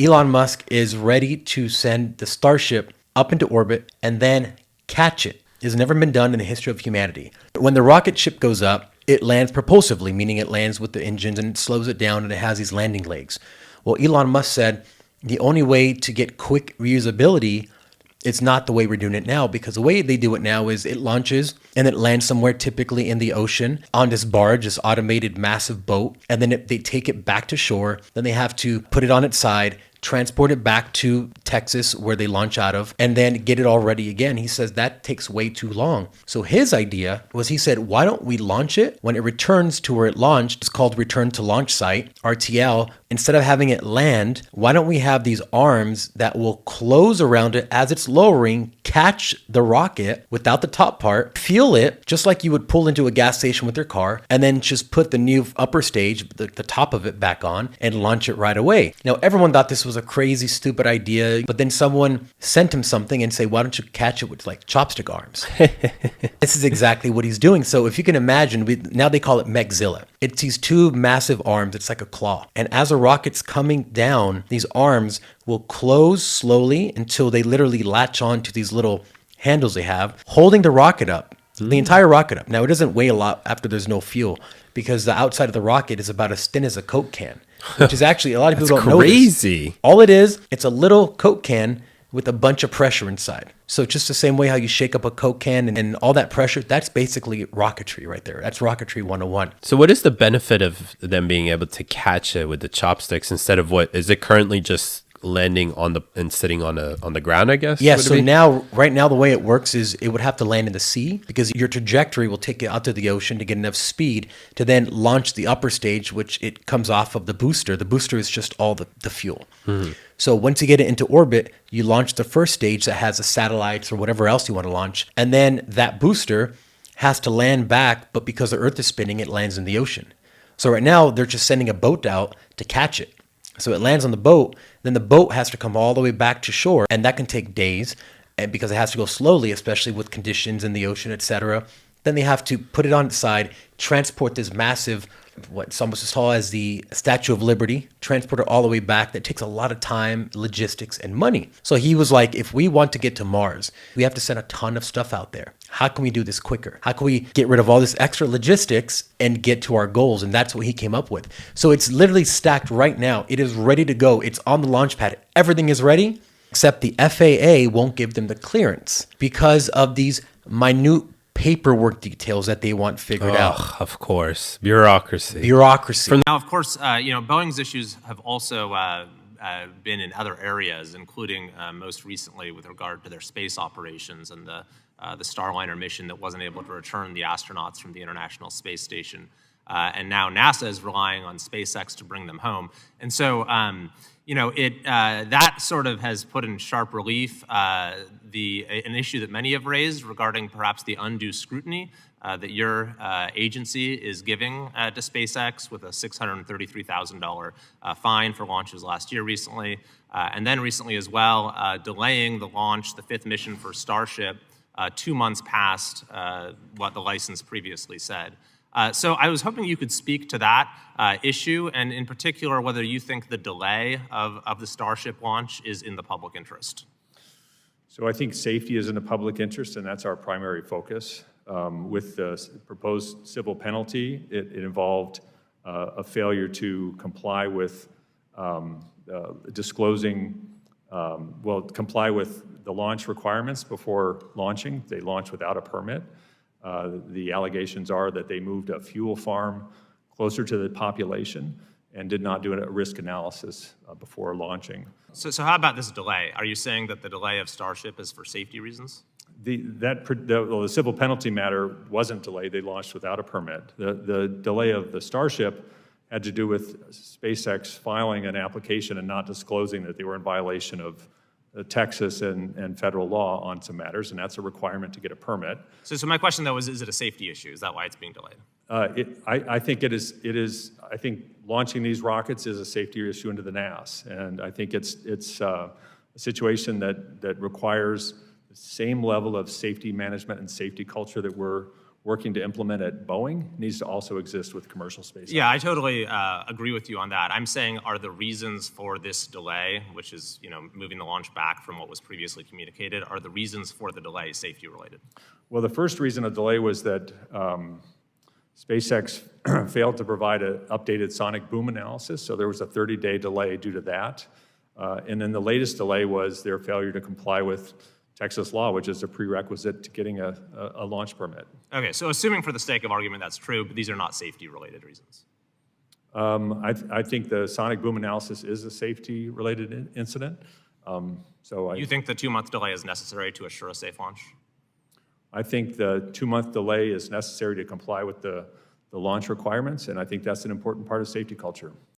Elon Musk is ready to send the Starship up into orbit and then catch it. It has never been done in the history of humanity. When the rocket ship goes up, it lands propulsively, meaning it lands with the engines and it slows it down and it has these landing legs. Well, Elon Musk said the only way to get quick reusability, it's not the way we're doing it now, because the way they do it now is it launches and it lands somewhere, typically in the ocean, on this barge, this automated massive boat, and then they take it back to shore. Then they have to put it on its side, transport it back to Texas where they launch out of, and then get it all ready again. He says that takes way too long. So his idea was, he said, why don't we launch it when it returns to where it launched? It's called return to launch site, RTL. Instead of having it land, why don't we have these arms that will close around it as it's lowering, catch the rocket without the top part, fuel it just like you would pull into a gas station with your car, and then just put the new upper stage, the top of it, back on and launch it right away. Now, everyone thought this was a crazy, stupid idea, but then someone sent him something and say, why don't you catch it with like chopstick arms? This is exactly what he's doing. So if you can imagine, now they call it Megzilla. It's these two massive arms. It's like a claw. And as a rocket's coming down, these arms will close slowly until they literally latch on to these little handles they have, holding the rocket up, the entire rocket up. Now, it doesn't weigh a lot after there's no fuel, because the outside of the rocket is about as thin as a Coke can, which is actually, a lot of people don't know this. Crazy. All it is, it's a little Coke can with a bunch of pressure inside. So just the same way how you shake up a Coke can and all that pressure, that's basically rocketry right there. That's rocketry 101. So what is the benefit of them being able to catch it with the chopsticks instead of what is it currently just landing on the and sitting on the ground, I guess? Yeah, so right now the way it works is it would have to land in the sea, because your trajectory will take it out to the ocean to get enough speed to then launch the upper stage, which it comes off of the booster. The booster is just all the fuel. Mm-hmm. So once you get it into orbit, you launch the first stage that has the satellites or whatever else you want to launch, and then that booster has to land back, but because the Earth is spinning, it lands in the ocean. So right now they're just sending a boat out to catch it. So it lands on the boat, then the boat has to come all the way back to shore, and that can take days, and because it has to go slowly, especially with conditions in the ocean, etc. Then they have to put it on its side, transport this massive, what's almost as tall as the Statue of Liberty, transport it all the way back. That takes a lot of time, logistics, and money. So he was like, if we want to get to Mars, we have to send a ton of stuff out there. How can we do this quicker? How can we get rid of all this extra logistics and get to our goals? And that's what he came up with. So it's literally stacked right now. It is ready to go. It's on the launch pad. Everything is ready, except the FAA won't give them the clearance because of these minute paperwork details that they want figured out. Of course. Bureaucracy. Now, of course, Boeing's issues have also been in other areas, including most recently with regard to their space operations and the Starliner mission that wasn't able to return the astronauts from the International Space Station. And now NASA is relying on SpaceX to bring them home. And so, that sort of has put in sharp relief an issue that many have raised regarding perhaps the undue scrutiny that your agency is giving to SpaceX, with a $633,000 fine for launches last year recently, and then recently as well, delaying the launch, the fifth mission for Starship, 2 months past what the license previously said. So I was hoping you could speak to that issue, and in particular, whether you think the delay of the Starship launch is in the public interest. So I think safety is in the public interest, and that's our primary focus. With the proposed civil penalty, it involved a failure to comply with comply with the launch requirements before launching. They launched without a permit. The allegations are that they moved a fuel farm closer to the population and did not do a risk analysis before launching. So how about this delay? Are you saying that the delay of Starship is for safety reasons? The civil penalty matter wasn't delayed. They launched without a permit. The delay of the Starship had to do with SpaceX filing an application and not disclosing that they were in violation of Texas and federal law on some matters, and that's a requirement to get a permit. So my question, though, is it a safety issue? Is that why it's being delayed? I think it is. I think launching these rockets is a safety issue into the NAS, and I think it's a situation that requires the same level of safety management and safety culture that we're working to implement at Boeing needs to also exist with commercial space. Yeah, I totally agree with you on that. I'm saying, are the reasons for this delay, which is moving the launch back from what was previously communicated, are the reasons for the delay safety related? Well, the first reason of delay was that SpaceX failed to provide an updated sonic boom analysis, so there was a 30-day delay due to that. And then the latest delay was their failure to comply with Texas law, which is a prerequisite to getting a launch permit. Okay, so assuming for the sake of argument that's true, but these are not safety-related reasons. I think the sonic boom analysis is a safety-related incident. You think the 2-month delay is necessary to assure a safe launch? I think the 2-month delay is necessary to comply with the launch requirements, and I think that's an important part of safety culture.